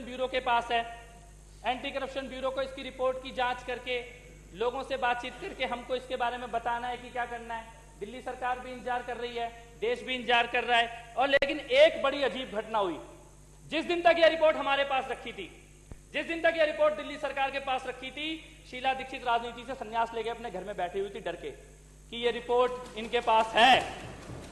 Bureau के पास है। Anti corruption bureau को इसकी रिपोर्ट की जांच करके लोगों से बातचीत करके हमको इसके बारे में बताना है कि क्या करना है। दिल्ली सरकार भी इंतजार कर रही है, देश भी इंतजार कर रहा है। और लेकिन एक बड़ी अजीब घटना हुई। जिस दिन तक यह रिपोर्ट हमारे पास रखी थी, जिस दिन तक यह रिपोर्ट दिल्ली सरकार के पास रखी थी, शीला दीक्षित राजनीति से संन्यास लेके अपने घर में बैठी हुई थी डर के कि यह रिपोर्ट इनके पास है,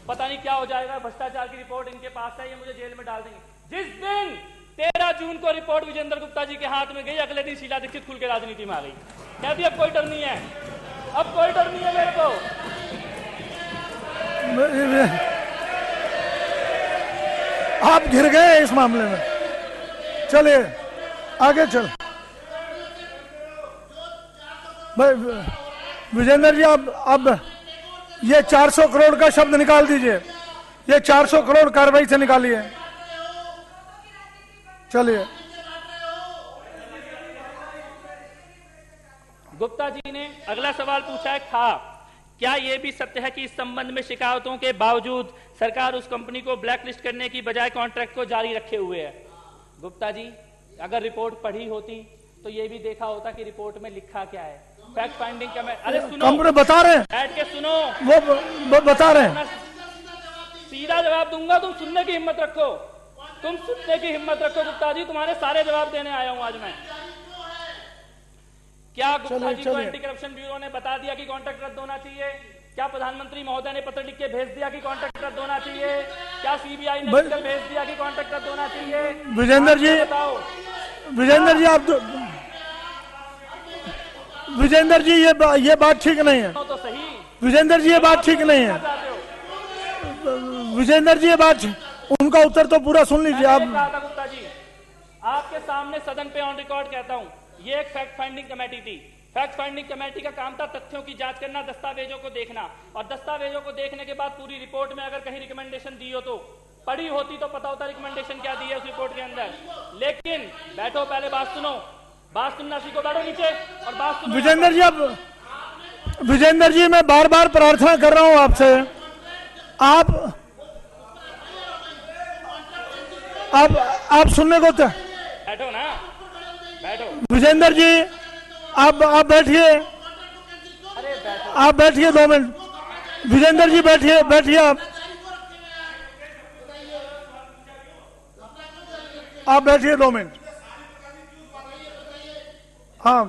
पता नहीं क्या हो जाएगा, भ्रष्टाचार की रिपोर्ट इनके पास है, ये मुझे जेल में डाल देंगे। जिस दिन 13 जून को रिपोर्ट विजेंद्र गुप्ता जी के हाथ में गई, अगले दिन शीला दीक्षित खुल के राजनीति में आ गई। कहती अब कोई डर नहीं है, अब कोई डर नहीं है मेरे को। आप घिर गए इस मामले में। चलिए आगे चल भाई विजेंद्र जी, अब ये 400 करोड़ का शब्द निकाल दीजिए। ये 400 करोड़ कार्रवाई से निकालिए। चलिए। गुप्ता जी ने अगला सवाल पूछा है, क्या यह भी सत्य है कि इस संबंध में शिकायतों के बावजूद सरकार उस कंपनी को ब्लैकलिस्ट करने की बजाय कॉन्ट्रैक्ट को जारी रखे हुए है? गुप्ता जी, अगर रिपोर्ट पढ़ी होती तो यह भी देखा होता कि रिपोर्ट में लिखा क्या है। फैक्ट फाइंडिंग का अरे सुनो, बता रहे हैं, बैठ के सुनो, वो बता रहे हैं। सीधा जवाब दूंगा, तुम सुनने की हिम्मत रखो, तुम सुनने की हिम्मत रखो। गुप्ता जी, तुम्हारे सारे जवाब देने आया हूं आज मैं। क्या गुप्ता जी को एंटी करप्शन ब्यूरो ने बता दिया कि कॉन्ट्रैक्ट रद्द होना चाहिए? क्या प्रधानमंत्री महोदय ने पत्र लिख के भेज दिया कि कॉन्ट्रैक्ट रद्द होना चाहिए? क्या सीबीआई ने लिखकर भेज दिया कि कॉन्ट्रैक्ट रद्द होना चाहिए? विजेंद्र जी बताओ। विजेंद्र जी, आप तो विजेंद्र जी ये बात ठीक नहीं है। तो सही विजेंद्र जी, ये बात ठीक नहीं है। विजेंद्र जी, ये बात, उनका उत्तर तो पूरा सुन लीजिए आप। गुप्ता जी, आपके सामने सदन पे ऑन रिकॉर्ड कहता हूं, ये एक फैक्ट फाइंडिंग कमेटी थी। फैक्ट फाइंडिंग कमेटी का काम था तथ्यों की जांच करना, दस्तावेजों को देखना, और दस्तावेजों को देखने के बाद पूरी रिपोर्ट में अगर कहीं रिकमेंडेशन दी हो तो पढ़ी होती तो पता होता रिकमेंडेशन क्या दी है उस रिपोर्ट के अंदर। लेकिन बैठो, पहले बात सुनो, बात सुनना सीखो, बैठो नीचे और बात सुनो। विजेंद्र जी, अब विजेंद्र जी, मैं बार बार प्रार्थना कर रहा हूं आपसे, आप सुनने को तो बैठो ना, बैठो। विजेंद्र जी, आप बैठिए, आप बैठिए 2 मिनट। विजेंद्र जी बैठिए आप बैठिए 2 मिनट। हाँ,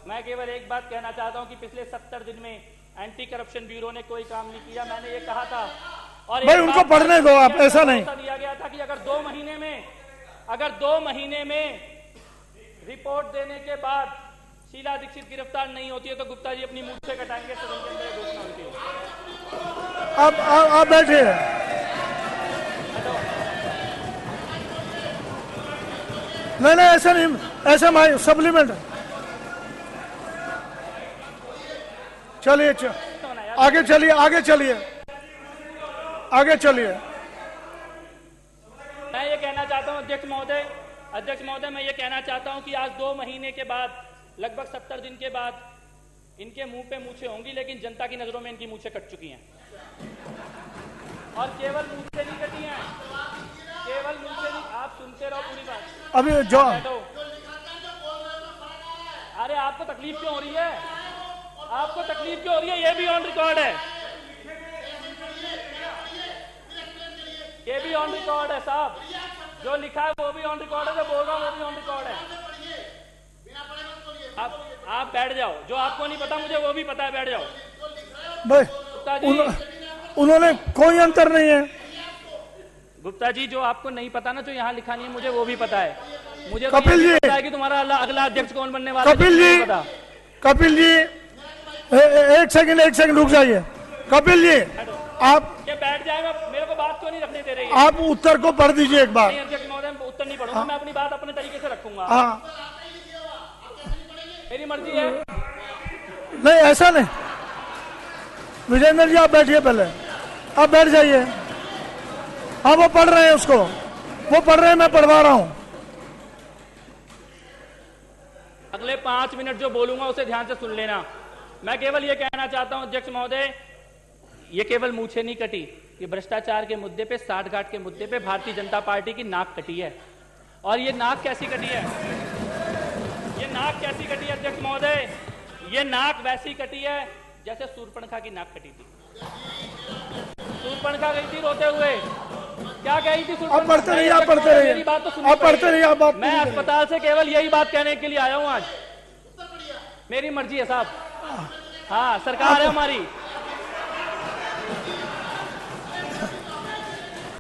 मैं केवल एक बात कहना चाहता हूं कि पिछले 70 दिन में एंटी करप्शन ब्यूरो ने कोई काम नहीं किया। मैंने ये कहा था, और भाई उनको पढ़ने दो आप, ऐसा नहीं दिया गया था कि अगर 2 महीने में रिपोर्ट देने के बाद शीला दीक्षित गिरफ्तार नहीं होती है तो गुप्ता जी अपनी मुंह से कटाएंगे। सदन के अंदर घोषणा होती है। आप बैठिए। नहीं, ऐसा नहीं, ऐसा मैं सप्लीमेंट। चलिए आगे चलिए, आगे चलिए। मैं ये कहना चाहता हूं अध्यक्ष महोदय, मैं ये कहना चाहता हूं कि आज 2 महीने के बाद, लगभग 70 दिन के बाद इनके मुंह पे मूछें होंगी, लेकिन जनता की नजरों में इनकी मूछें कट चुकी हैं। और केवल मूछें नहीं कटी हैं, केवल मूछें नहीं, आप सुनते रहो पूरी बात। अभी जो अरे आपको तकलीफ क्यों हो रही है? आपको तकलीफ क्यों हो रही है? ये भी ऑन रिकॉर्ड है, ये भी ऑन रिकॉर्ड है साहब। जो लिखा है वो भी ऑन रिकॉर्ड है, जो बोल रहा हूं वो भी ऑन रिकॉर्ड है। आप बैठ जाओ, जो आपको नहीं पता मुझे वो भी पता है, बैठ जाओ। भाई उन्होंने कोई अंतर नहीं है। गुप्ता जी, जो आपको नहीं पता ना, जो यहाँ लिखा नहीं है, मुझे वो भी पता है। मुझे कपिल जी पता है कि तुम्हारा अगला अध्यक्ष कौन बनने वाला है। कपिल जी, एक सेकंड रुक जाइए। कपिल जी, आप बैठ जाए, मेरे को बात क्यों नहीं रखने दे रही है? आप उत्तर को पढ़ दीजिए एक बार। अध्यक्ष महोदय, उत्तर नहीं पढ़ूंगा। मैं अपनी बात अपने तरीके से रखूंगा। मेरी मर्जी है। नहीं, ऐसा नहीं। विजेंद्र जी, आप बैठिए, पहले आप बैठ जाइए। हाँ, वो पढ़ रहे हैं, उसको वो पढ़ रहे हैं, मैं पढ़वा रहा हूं। अगले 5 मिनट जो बोलूंगा उसे ध्यान से सुन लेना। मैं केवल ये कहना चाहता हूं अध्यक्ष महोदय, ये केवल मूछें नहीं कटी, कि भ्रष्टाचार के मुद्दे पे, साठगांठ के मुद्दे पे भारतीय जनता पार्टी की नाक कटी है। और ये नाक कैसी कटी है? ये नाक कैसी कटी है अध्यक्ष महोदय? ये नाक वैसी कटी है जैसे सूर्पणखा की नाक कटी थी। सूर्पणखा गई थी रोते हुए, क्या कही थी सूर्पणखा? आप पढ़ते रहिए, आप पढ़ते रहिए, मेरी बात तो सुनिए, आप पढ़ते रहिए, आप बात मैं अस्पताल से केवल यही बात कहने के लिए आया हूं आज। मेरी मर्जी है साहब, हाँ सरकार है हमारी।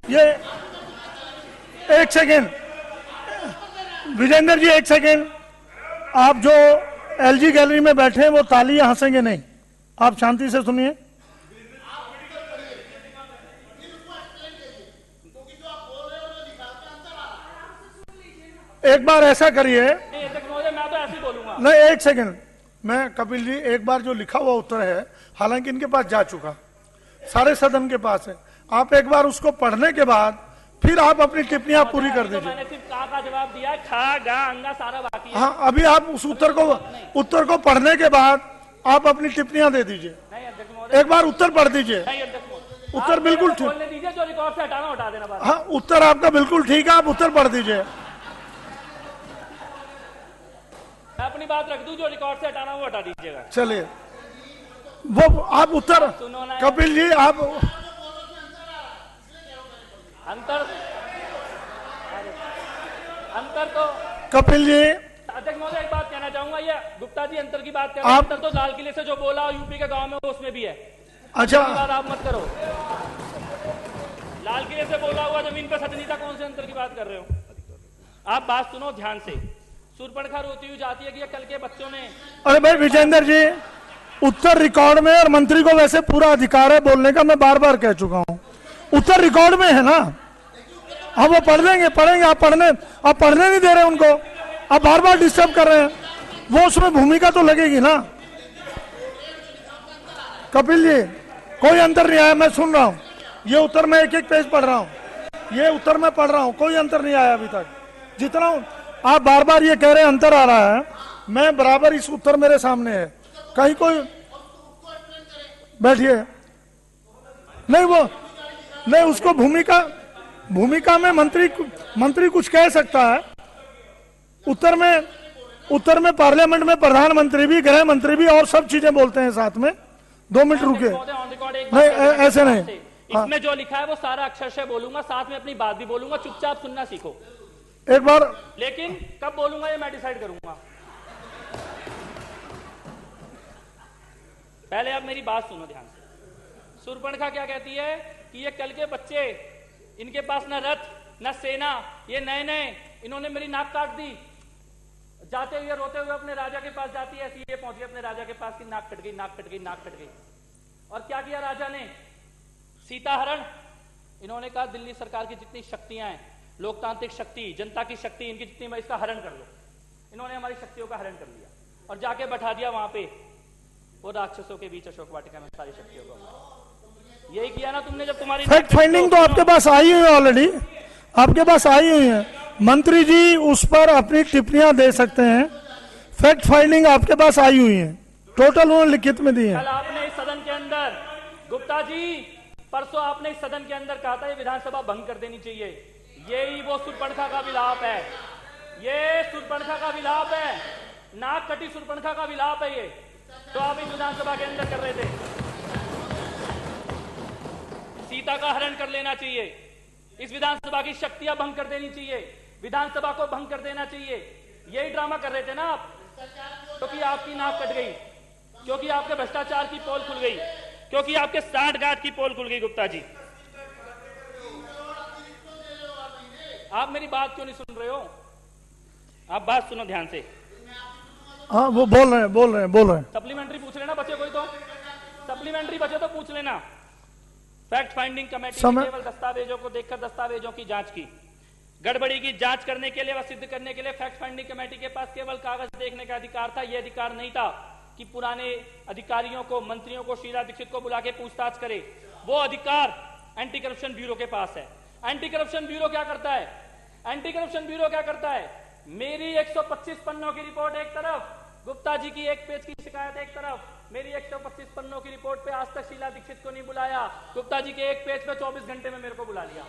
ये एक सेकेंड विजेंद्र जी, एक सेकेंड। आप जो एलजी गैलरी में बैठे हैं वो तालियां हंसेंगे नहीं, आप शांति से सुनिए। एक बार ऐसा करिए, मैं तो ऐसे ही बोलूंगा। नहीं एक सेकेंड, मैं कपिल जी, एक बार जो लिखा हुआ उत्तर है, हालांकि इनके पास जा चुका, सारे सदन के पास है, आप एक बार उसको पढ़ने के बाद फिर आप अपनी टिप्पणियां पूरी कर दीजिए। मैंने सिर्फ का जवाब दिया है, खा गा अंगा सारा बाकी है। हाँ, अभी आप उस उत्तर को पढ़ने के बाद आप अपनी टिप्पणियां दे दीजिए। एक बार उत्तर पढ़ दीजिए। उत्तर बिल्कुल ठीक, बोलने दीजिए, जो रिकॉर्ड से हटाना हटा देना बात। हाँ उत्तर आपका बिल्कुल ठीक है, आप उत्तर पढ़ दीजिए। मैं अपनी बात रख दूं, जो रिकॉर्ड से हटाना वो हटा दीजिएगा। चलिए, वो आप उत्तर, कपिल जी आप अंतर तो कपिल जी, अध्यक्ष महोदय एक बात कहना चाहूंगा, ये गुप्ता जी अंतर की बात कर रहे हैं। अंतर तो लाल किले से जो बोला यूपी के गांव में उसमें भी है। अच्छा बात आप मत करो, लाल किले से बोला हुआ जमीन पर सच नहीं था, कौन से अंतर की बात कर रहे हो आप? बात सुनो ध्यान से। सूर्पणखा रोती हुई जाती है कि कल के बच्चों ने, अरे भाई विजेंद्र जी, उत्तर रिकॉर्ड में, और मंत्री को वैसे पूरा अधिकार है बोलने का, मैं बार बार कह चुका हूं, उत्तर रिकॉर्ड में है ना, हम वो पढ़ देंगे, पढ़ेंगे। आप पढ़ने नहीं दे रहे उनको, आप बार बार डिस्टर्ब कर रहे हैं, वो उसमें भूमिका तो लगेगी ना। कपिल जी, कोई अंतर नहीं आया, मैं सुन रहा हूं, ये उत्तर मैं एक एक पेज पढ़ रहा हूं, ये उत्तर मैं पढ़ रहा हूं, कोई अंतर नहीं आया अभी तक। जितना आप बार बार ये कह रहे हैं अंतर आ रहा है, मैं बराबर, इस उत्तर मेरे सामने है, कहीं कोई बैठिए, नहीं वो नहीं, उसको भूमिका में मंत्री कुछ कह सकता है। उत्तर में पार्लियामेंट में प्रधानमंत्री भी, गृह मंत्री भी और सब चीजें बोलते हैं साथ में। 2 मिनट रुके, नहीं ऐसे नहीं, इसमें जो लिखा है वो सारा अक्षरशः बोलूंगा, साथ में अपनी बात भी बोलूंगा, चुपचाप सुनना सीखो एक बार। लेकिन कब बोलूंगा ये मैं डिसाइड करूंगा। पहले आप मेरी बात सुनो ध्यान से। सूर्पणखा क्या कहती है कि ये कल के बच्चे, इनके पास न रथ न सेना, ये नए इन्होंने मेरी नाक काट दी। जाते हुए रोते हुए अपने राजा के पास जाती है, ऐसी ये पहुंच गई अपने राजा के पास की नाक कट गई, नाक कट गई, नाक कट गई। और क्या किया राजा ने? सीता हरण। इन्होंने कहा दिल्ली सरकार की जितनी शक्तियां हैं, लोकतांत्रिक शक्ति, जनता की शक्ति, इनकी जितनी मैं इसका हरण कर लो। इन्होंने हमारी शक्तियों का हरण कर लिया और जाके बैठा दिया वहां पे वो राक्षसों के बीच अशोक वाटिका में सारी शक्तियों को। यही किया ना तुमने जब तुम्हारी फैक्ट फाइंडिंग तो आपके पास आई हुई है, ऑलरेडी आपके पास आई हुई है, मंत्री जी उस पर अपनी टिप्पणियां दे सकते हैं। फैक्ट फाइंडिंग आपके पास आई हुई है, टोटल उन्होंने लिखित में दी है। कल आपने इस सदन के अंदर, गुप्ता जी परसों आपने इस सदन के अंदर कहा था ये विधानसभा भंग कर देनी चाहिए। यही वो सूर्पणखा का विलाप है, ये सूर्पणखा का विलाप है, नाक कटी सूर्पणखा का विलाप है ये, तो आप इस विधानसभा के अंदर कर रहे थे। सीता का हरण कर लेना चाहिए, इस विधानसभा की शक्तियां भंग कर देनी चाहिए, विधानसभा को भंग कर देना चाहिए, यही ड्रामा कर रहे थे ना आप। क्योंकि आपकी नाक कट गई, क्योंकि आपके भ्रष्टाचार की पोल खुल गई, क्योंकि आपके साठगांठ की पोल खुल गई। गुप्ता जी आप मेरी बात क्यों नहीं सुन रहे हो? आप बात सुनो ध्यान से। हाँ वो बोल रहे हैं। सप्लीमेंट्री पूछ लेना बच्चे, कोई तो सप्लीमेंट्री बचे तो पूछ लेना। फैक्ट फाइंडिंग कमेटी ने केवल दस्तावेजों को देखकर दस्तावेजों की जांच की। गड़बड़ी की जांच करने के लिए व सिद्ध करने के लिए फैक्ट फाइंडिंग कमेटी के पास केवल कागज देखने का अधिकार था। यह अधिकार नहीं था कि पुराने अधिकारियों को, मंत्रियों को, शीला दीक्षित को बुला के पूछताछ करे। वो अधिकार एंटी करप्शन ब्यूरो के पास है। एंटी करप्शन ब्यूरो क्या करता है? एंटी करप्शन ब्यूरो क्या करता है? मेरी 125 पन्नों की रिपोर्ट एक तरफ, गुप्ता जी की 1 पेज की शिकायत एक तरफ, मेरी 125 पन्नों की रिपोर्ट पे आज तक शीला दीक्षित को नहीं बुलाया। गुप्ता जी के एक पेज पे 24 घंटे में मेरे को बुला लिया।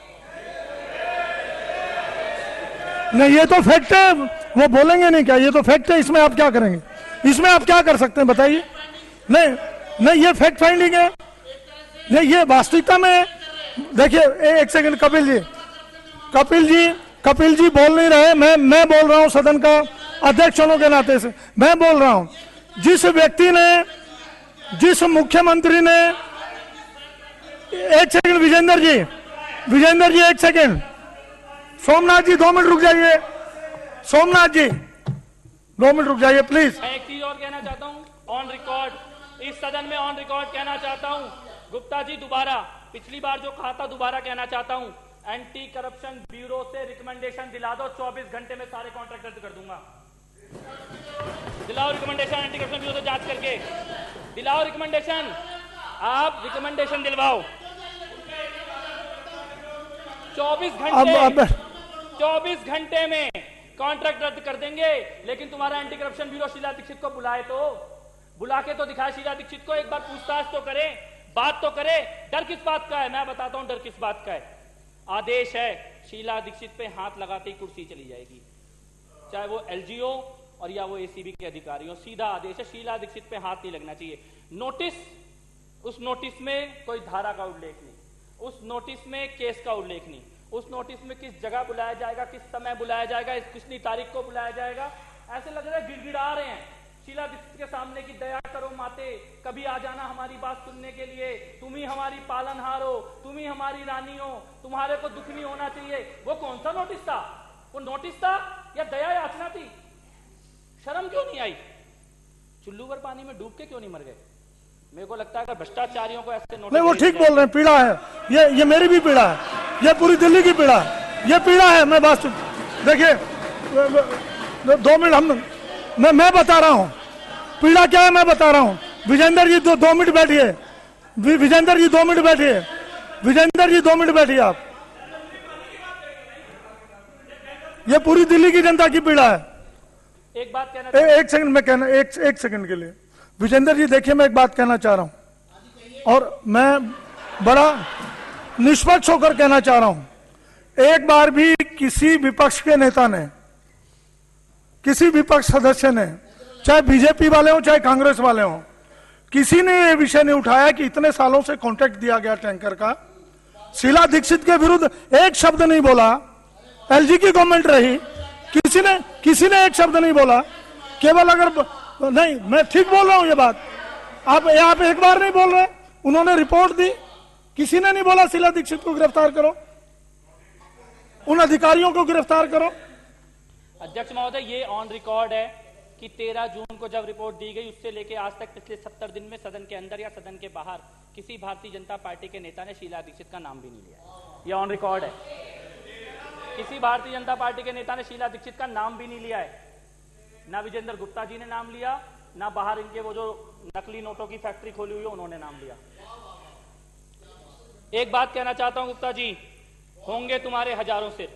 नहीं, ये तो फैक्ट है, वो बोलेंगे नहीं क्या? ये तो फैक्ट है, इसमें आप क्या करेंगे? इसमें आप क्या कर सकते हैं बताइए? नहीं नहीं, ये फैक्ट फाइंडिंग है, नहीं ये वास्तविकता में। देखिए एक सेकंड, कपिल जी बोल नहीं रहे, मैं बोल रहा हूं सदन का अध्यक्ष होने के नाते से मैं बोल रहा हूं। जिस व्यक्ति ने, जिस मुख्यमंत्री ने, एक सेकंड विजेंद्र जी एक सेकंड, सोमनाथ जी 2 मिनट रुक जाइए, सोमनाथ जी 2 मिनट रुक जाइए प्लीज। मैं एक चीज और कहना चाहता हूं, ऑन रिकॉर्ड, इस सदन में ऑन रिकॉर्ड कहना चाहता हूं, गुप्ता जी दोबारा, पिछली बार जो कहा था दोबारा कहना चाहता हूं, एंटी करप्शन ब्यूरो से रिकमेंडेशन दिला दो, 24 घंटे में सारे कॉन्ट्रैक्ट रद्द कर दूंगा। दिलाओ रिकमेंडेशन, एंटी करप्शन ब्यूरो से जांच करके दिलाओ रिकमेंडेशन, आप रिकमेंडेशन दिलवाओ। 24 घंटे में कॉन्ट्रैक्ट रद्द कर देंगे। लेकिन तुम्हारा anti corruption bureau Sheela Dikshit को बुलाए, तो बुला के तो दिखाए शीला दीक्षित को, एक बार पूछताछ तो करे, बात तो करे। डर किस बात का है? मैं बताता हूं डर किस बात का है। आदेश है, शीला दीक्षित पे हाथ लगाते ही कुर्सी चली जाएगी, चाहे वो एलजीओ और या वो एसीबी के अधिकारी हो। सीधा आदेश है, शीला दीक्षित पे हाथ नहीं लगना चाहिए। नोटिस, उस नोटिस में कोई धारा का उल्लेख नहीं, उस नोटिस में केस का उल्लेख नहीं, उस नोटिस में किस जगह बुलाया जाएगा, किस समय बुलाया जाएगा, कितनी तारीख को बुलाया जाएगा। ऐसे लग रहा है गिड़गिड़ा रहे हैं शीला दीक्षित के सामने की दया करो माते, कभी आ जाना हमारी बात सुनने के लिए, तुम ही हमारी पालनहार हो, तुम ही हमारी रानी हो, तुम्हारे को दुख नहीं होना चाहिए। वो कौन सा नोटिस था? वो नोटिस था या दया याचना थी? शर्म क्यों नहीं आई? चुल्लू भर पानी में डूब के क्यों नहीं मर गए? मेरे को लगता है अगर भ्रष्टाचारियों को ऐसे नोटिस, नहीं वो ठीक बोल रहे हैं, पीड़ा है ये मेरी भी पीड़ा है, ये पूरी दिल्ली की पीड़ा है, ये पीड़ा है। मैं बात देखिए 2 मिनट मैं बता रहा हूं पीड़ा क्या है, मैं बता रहा हूं। विजेंद्र जी 2 मिनट बैठिए, विजेंद्र जी 2 मिनट बैठिए, विजेंद्र जी 2 मिनट बैठिए आप। ये पूरी दिल्ली की जनता की पीड़ा है। एक बात कहना, एक सेकंड मैं कहना, एक सेकंड के लिए विजेंद्र जी देखिए, मैं एक बात कहना चाह रहा हूं और मैं बड़ा निष्पक्ष होकर कहना चाह रहा हूं। एक बार भी किसी विपक्ष के नेता ने, किसी विपक्ष सदस्य ने, चाहे बीजेपी वाले हो चाहे कांग्रेस वाले हो, किसी ने यह विषय नहीं उठाया कि इतने सालों से कॉन्ट्रैक्ट दिया गया टैंकर का, शीला दीक्षित के विरुद्ध एक शब्द नहीं बोला। एलजी की गवर्नमेंट रही, किसी ने एक शब्द नहीं बोला। केवल अगर नहीं, मैं ठीक बोल रहा हूं ये बात, आप एक बार नहीं बोल रहे, उन्होंने रिपोर्ट दी, किसी ने नहीं बोला शीला दीक्षित को गिरफ्तार करो, उन अधिकारियों को गिरफ्तार करो। अध्यक्ष महोदय, ये ऑन रिकॉर्ड है कि 13 जून को जब रिपोर्ट दी गई, उससे लेके आज तक पिछले 70 दिन में सदन के अंदर या सदन के बाहर किसी भारतीय जनता पार्टी के नेता ने शीला दीक्षित का नाम भी नहीं लिया। ये ऑन रिकॉर्ड है, किसी भारतीय जनता पार्टी के नेता ने शीला दीक्षित का नाम भी नहीं लिया है। ना विजेंद्र गुप्ता जी ने नाम लिया, ना बाहर इनके वो जो नकली नोटों की फैक्ट्री खोली हुई है उन्होंने नाम लिया। एक बात कहना चाहता हूं गुप्ता जी, होंगे तुम्हारे हजारों सिर,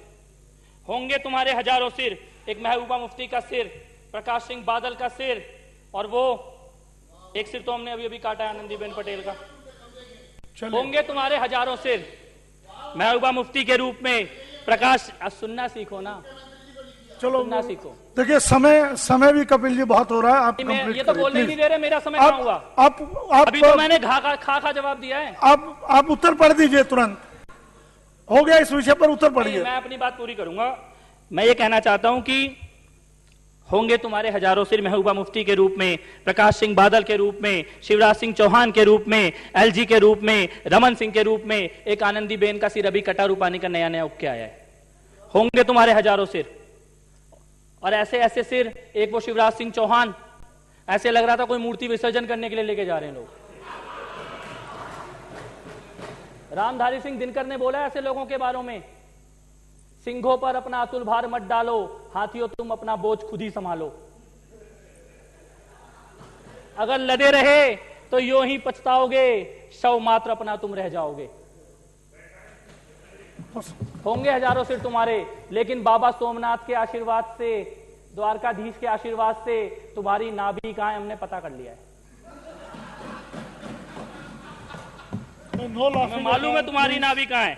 होंगे तुम्हारे हजारों सिर। एक महबूबा मुफ्ती का सिर, प्रकाश सिंह बादल का सिर, और वो एक सिर तो हमने अभी अभी काटा है आनंदीबेन पटेल का। होंगे तुम्हारे हजारों सिर महबूबा मुफ्ती के रूप में। प्रकाश, सुनना सीखो ना, चलो सुनना सीखो। देखिए समय भी कपिल जी बहुत हो रहा है, आप कंप्लीट ये तो बोलने नहीं दे रहे, मेरा समय कहां हुआ? आप अभी तो मैंने खा जवाब दिया है। आप उत्तर पढ़ दीजिए, तुरंत हो गया इस विषय पर उत्तर पढ़िए। मैं अपनी बात पूरी करूंगा। मैं ये कहना चाहता हूं कि होंगे तुम्हारे हजारों सिर महबूबा मुफ्ती के रूप में, प्रकाश सिंह बादल के रूप में, शिवराज सिंह चौहान के रूप में, एलजी के रूप में, रमन सिंह के रूप में। एक आनंदीबेन का सिर अभी कटारू पानी का नया उग के आया है। होंगे तुम्हारे हजारों सिर, और ऐसे ऐसे सिर। एक वो शिवराज सिंह चौहान, ऐसे लग रहा था कोई मूर्ति विसर्जन करने के लिए लेके जा रहे हैं लोग। रामधारी सिंह दिनकर ने बोला ऐसे लोगों के बारे में, सिंहों पर अपना अतुल भार मत डालो, हाथियों तुम अपना बोझ खुद ही संभालो। अगर लदे रहे तो यूं ही पछताओगे, शव मात्र अपना तुम रह जाओगे। होंगे हजारों सिर तुम्हारे, लेकिन बाबा सोमनाथ के आशीर्वाद से, द्वारकाधीश के आशीर्वाद से तुम्हारी नाभि कहां है हमने पता कर लिया है। नो हमें लाफिंग। मालूम है तुम्हारी नाभि कहाँ है,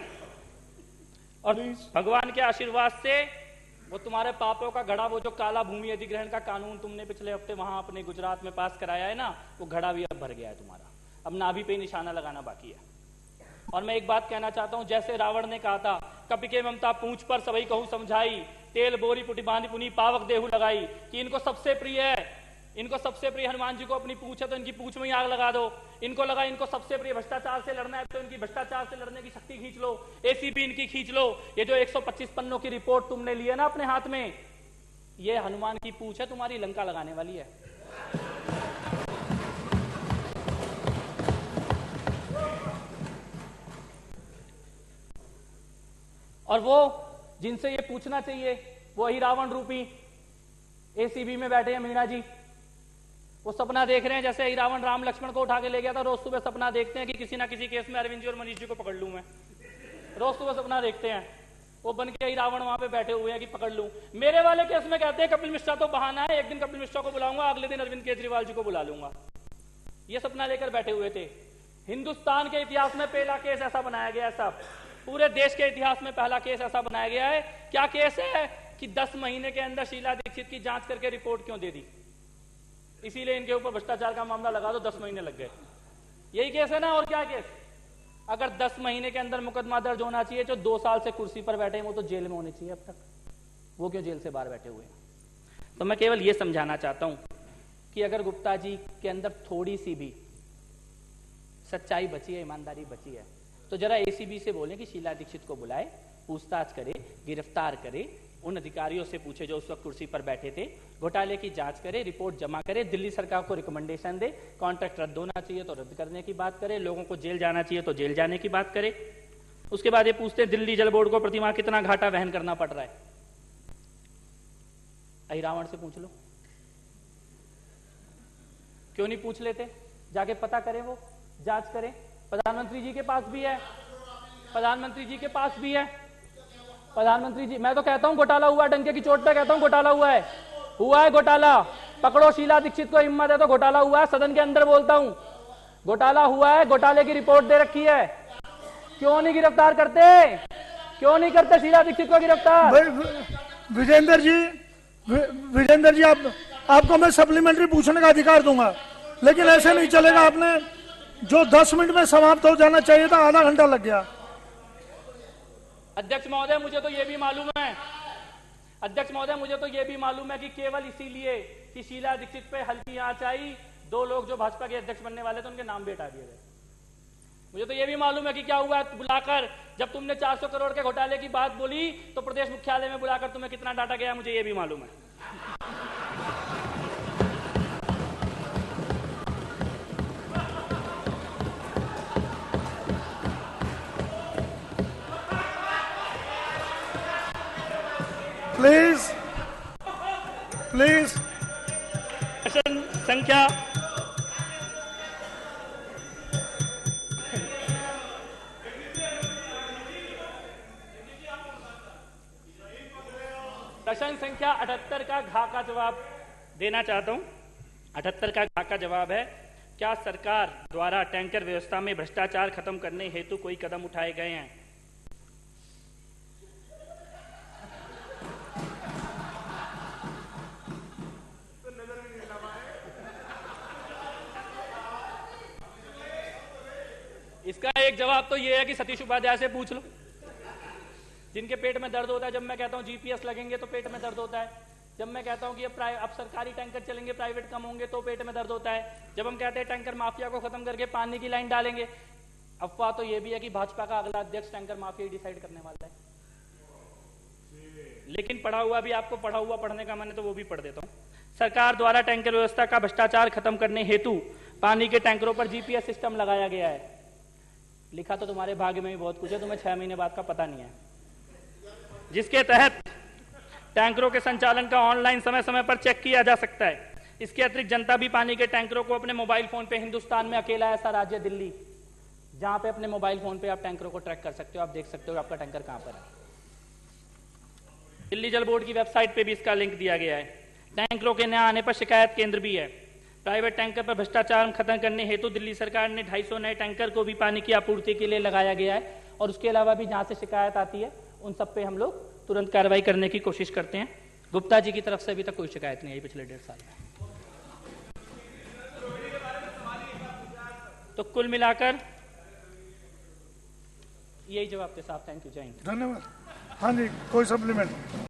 और Please. भगवान के आशीर्वाद से वो तुम्हारे पापों का घड़ा, वो जो काला भूमि अधिग्रहण का कानून तुमने पिछले हफ्ते वहां अपने गुजरात में पास कराया है ना, वो घड़ा भी अब भर गया है तुम्हारा। अब नाभि पे निशाना लगाना बाकी है। और मैं एक बात कहना चाहता हूं, जैसे रावण ने कहा था कपि के ममता पूंछ पर सभी कहूं समझाई, तेल बोरी पुटी बांधी पुनी पावक देहु लगाई, कि इनको सबसे प्रिय है, इनको सबसे प्रिय हनुमान जी को अपनी पूंछ है तो इनकी पूंछ में ही आग लगा दो। इनको लगा इनको सबसे प्रिय भ्रष्टाचार से लड़ना है तो इनकी भ्रष्टाचार से लड़ने की शक्ति खींच लो, एसीबी इनकी खींच लो। ये जो 125 पन्नों की रिपोर्ट तुमने ली है ना अपने हाथ में, ये हनुमान की पूंछ है, तुम्हारी लंका लगाने वाली है। और वो जिनसे ये पूछना चाहिए वो ही रावण रूपी एसीबी में बैठे हैं मीणा जी। वो सपना देख रहे हैं जैसे ही रावण राम लक्ष्मण को उठा के ले गया था, रोज सुबह सपना देखते हैं कि किसी ना किसी केस में अरविंद जी और मनीष जी को पकड़ लूं मैं। रोज सुबह सपना देखते हैं, वो बन के ही रावण वहां पे बैठे हुए हैं कि पकड़ लूं। मेरे वाले केस में कहते हैं कपिल मिश्रा तो बहाना है, एक दिन कपिल मिश्रा को बुलाऊंगा, अगले दिन अरविंद केजरीवाल जी को बुला लूंगा। ये सपना लेकर बैठे हुए थे। हिंदुस्तान के इतिहास में पहला केस ऐसा बनाया गया है साहब, पूरे देश के इतिहास में पहला केस ऐसा बनाया गया है। क्या केस है कि 10 महीने के अंदर शीला दीक्षित की जांच करके रिपोर्ट क्यों दे दी, इसीलिए इनके ऊपर भ्रष्टाचार का मामला लगा दो, 10 महीने लग गए। यही केस है ना, और क्या केस? अगर 10 महीने के अंदर मुकदमा दर्ज होना चाहिए, जो 2 साल से कुर्सी पर बैठे हैं वो तो जेल में होने चाहिए अब तक, वो क्यों जेल से बाहर बैठे हुए हैं? तो मैं केवल ये समझाना चाहता हूं कि अगर गुप्ता जी के अंदर थोड़ी सी भी सच्चाई बची है, ईमानदारी बची है, तो जरा एसीबी से बोलें कि शीला दीक्षित को बुलाए, पूछताछ करे, गिरफ्तार करे, उन अधिकारियों से पूछे जो उस वक्त कुर्सी पर बैठे थे, घोटाले की जांच करे, रिपोर्ट जमा करे, दिल्ली सरकार को रिकमेंडेशन दे, कॉन्ट्रैक्ट रद्द होना चाहिए तो रद्द करने की बात करे, लोगों को जेल जाना चाहिए तो जेल जाने की बात करे। उसके बाद ये पूछते हैं दिल्ली जल बोर्ड को प्रतिमाह कितना घाटा वहन करना पड़ रहा है। अहि रावण से पूछ लो, क्यों नहीं पूछ लेते? जाके पता करें, वो जांच करें। प्रधानमंत्री जी के पास भी है, प्रधानमंत्री जी के पास भी है, प्रधानमंत्री जी। मैं तो कहता हूं घोटाला हुआ, डंके की चोट पे कहता हूं घोटाला हुआ है घोटाला। पकड़ो शीला दीक्षित को, हिम्मत है तो घोटाला हुआ है, सदन के अंदर बोलता हूं घोटाला हुआ है, घोटाले की रिपोर्ट दे रखी है। क्यों नहीं गिरफ्तार करते, क्यों नहीं करते शीला दीक्षित को गिरफ्तार? विजेंद्र जी आपको मैं सप्लीमेंट्री पूछने का अधिकार दूंगा, लेकिन ऐसे नहीं चलेगा। आपने जो 10 मिनट में समाप्त हो जाना चाहिए था, आधा घंटा लग गया। अध्यक्ष महोदय मुझे तो यह भी मालूम है, अध्यक्ष महोदय मुझे तो यह भी मालूम है कि केवल इसीलिए कि शीला दीक्षित पे हल्की आंच आई, 2 लोग जो भाजपा के अध्यक्ष बनने वाले थे उनके नाम भी हटा दिए गए। मुझे तो यह भी मालूम है कि क्या हुआ बुलाकर, जब तुमने 400 करोड़ के घोटाले की बात बोली तो प्रदेश मुख्यालय में बुलाकर तुम्हें कितना डांटा गया, मुझे यह भी मालूम है। प्लीज प्रश्न संख्या प्रश्न संख्या 78 का घा का जवाब देना चाहता हूं। 78 का घा का जवाब है, क्या सरकार द्वारा टैंकर व्यवस्था में भ्रष्टाचार खत्म करने हेतु कोई कदम उठाए गए हैं? इसका एक जवाब तो यह है कि सतीश उपाध्याय से पूछ लो, जिनके पेट में दर्द होता है। जब मैं कहता हूं जीपीएस लगेंगे तो पेट में दर्द होता है, जब मैं कहता हूं कि अब सरकारी टैंकर चलेंगे, प्राइवेट कम होंगे तो पेट में दर्द होता है, जब हम कहते हैं टैंकर माफिया को खत्म करके पानी की लाइन डालेंगे। अफवाह तो यह भी है कि भाजपा का अगला अध्यक्ष टैंकर माफिया डिसाइड करने वाला है। लेकिन पढ़ा हुआ भी आपको पढ़ा हुआ पढ़ने का मन है तो वो भी पढ़ देता हूं। सरकार द्वारा टैंकर व्यवस्था का भ्रष्टाचार खत्म करने हेतु पानी के टैंकरों पर जीपीएस सिस्टम लगाया गया है। लिखा तो तुम्हारे भाग्य में भी बहुत कुछ है, तुम्हें 6 महीने बाद का पता नहीं है, जिसके तहत टैंकरों के संचालन का ऑनलाइन समय समय पर चेक किया जा सकता है। इसके अतिरिक्त जनता भी पानी के टैंकरों को अपने मोबाइल फोन पे, हिंदुस्तान में अकेला ऐसा राज्य दिल्ली जहां पे अपने मोबाइल फोन पे आप टैंकरों को ट्रैक कर सकते हो, आप देख सकते हो आपका टैंकर कहां पर है। दिल्ली जल बोर्ड की वेबसाइट पे भी इसका लिंक दिया गया है। टैंकरों के न आने पर शिकायत केंद्र भी है। प्राइवेट टैंकर पर भ्रष्टाचार खत्म करने हेतु दिल्ली सरकार ने 250 नए टैंकर को भी पानी की आपूर्ति के लिए लगाया गया है, और उसके अलावा भी जहां से शिकायत आती है उन सब पे हम लोग तुरंत कार्रवाई करने की कोशिश करते हैं। गुप्ता जी की तरफ से अभी तक कोई शिकायत नहीं आई पिछले 1.5 साल में। तो कुल मिलाकर यही जवाब थे साहब। थैंक यू, जय हिंद। धन्यवाद। हाँ जी, कोई सप्लीमेंट?